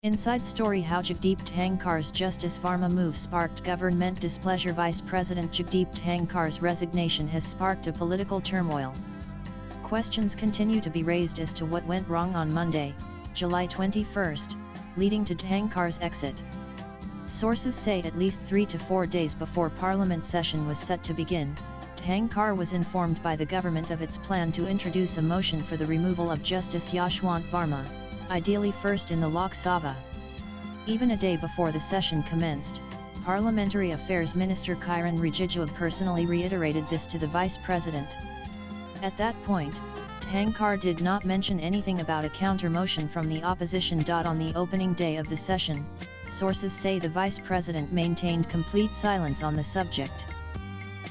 Inside story: how Jagdeep Dhankhars' Justice Varma move sparked government displeasure. Vice President Jagdeep Dhankhars' resignation has sparked a political turmoil. Questions continue to be raised as to what went wrong on Monday, July 21, leading to Dhankhars' exit. Sources say at least 3 to 4 days before Parliament session was set to begin, Dhankhar was informed by the government of its plan to introduce a motion for the removal of Justice Yashwant Varma, ideally first in the Lok Sabha. Even a day before the session commenced, Parliamentary Affairs Minister Kiren Rijiju personally reiterated this to the Vice President. At that point, Dhankhar did not mention anything about a counter-motion from the opposition. On the opening day of the session, sources say the Vice President maintained complete silence on the subject.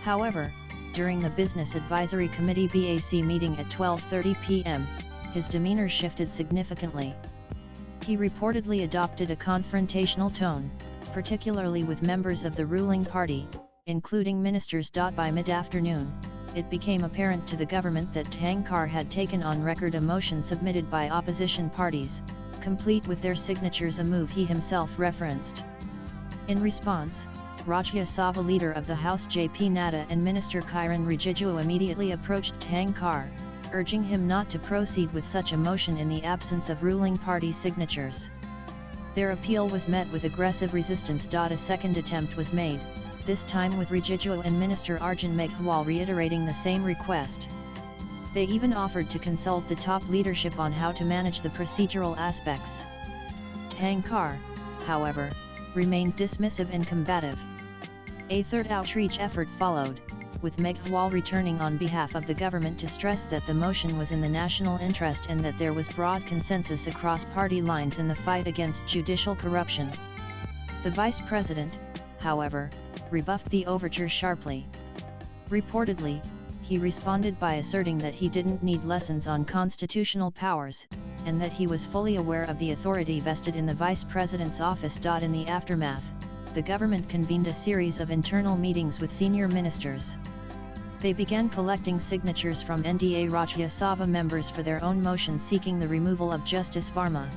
However, during the Business Advisory Committee (BAC) meeting at 12:30 p.m., his demeanor shifted significantly. He reportedly adopted a confrontational tone, particularly with members of the ruling party, including ministers. By mid-afternoon, it became apparent to the government that Dhankhar had taken on record a motion submitted by opposition parties, complete with their signatures, a move he himself referenced. In response, Rajya Sabha Leader of the House JP Nadda and Minister Kiren Rijiju immediately approached Dhankhar, urging him not to proceed with such a motion in the absence of ruling party signatures. Their appeal was met with aggressive resistance. A second attempt was made, this time with Rijiju and Minister Arjun Meghwal reiterating the same request. They even offered to consult the top leadership on how to manage the procedural aspects. Dhankhar, however, remained dismissive and combative. A third outreach effort followed, with Meghwal returning on behalf of the government to stress that the motion was in the national interest and that there was broad consensus across party lines in the fight against judicial corruption. The Vice President, however, rebuffed the overture sharply. Reportedly, he responded by asserting that he didn't need lessons on constitutional powers, and that he was fully aware of the authority vested in the Vice President's office. In the aftermath, the government convened a series of internal meetings with senior ministers. They began collecting signatures from NDA Rajya Sabha members for their own motion seeking the removal of Justice Varma.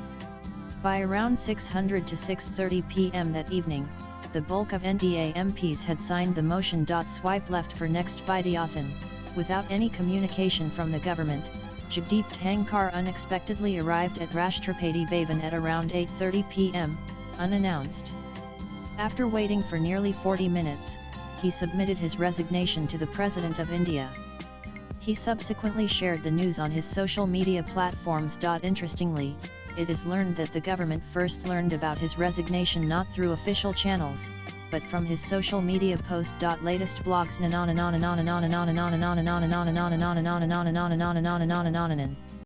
By around 600 to 6:30 p.m. that evening, the bulk of NDA MPs had signed the motion. Swipe left for next Vidyathan. Without any communication from the government, Jagdeep Dhankhar unexpectedly arrived at Rashtrapati Bhavan at around 8:30 p.m., unannounced. After waiting for nearly 40 minutes, he submitted his resignation to the President of India. He subsequently shared the news on his social media platforms. Interestingly, it is learned that the government first learned about his resignation not through official channels, but from his social media post. Latest blogs.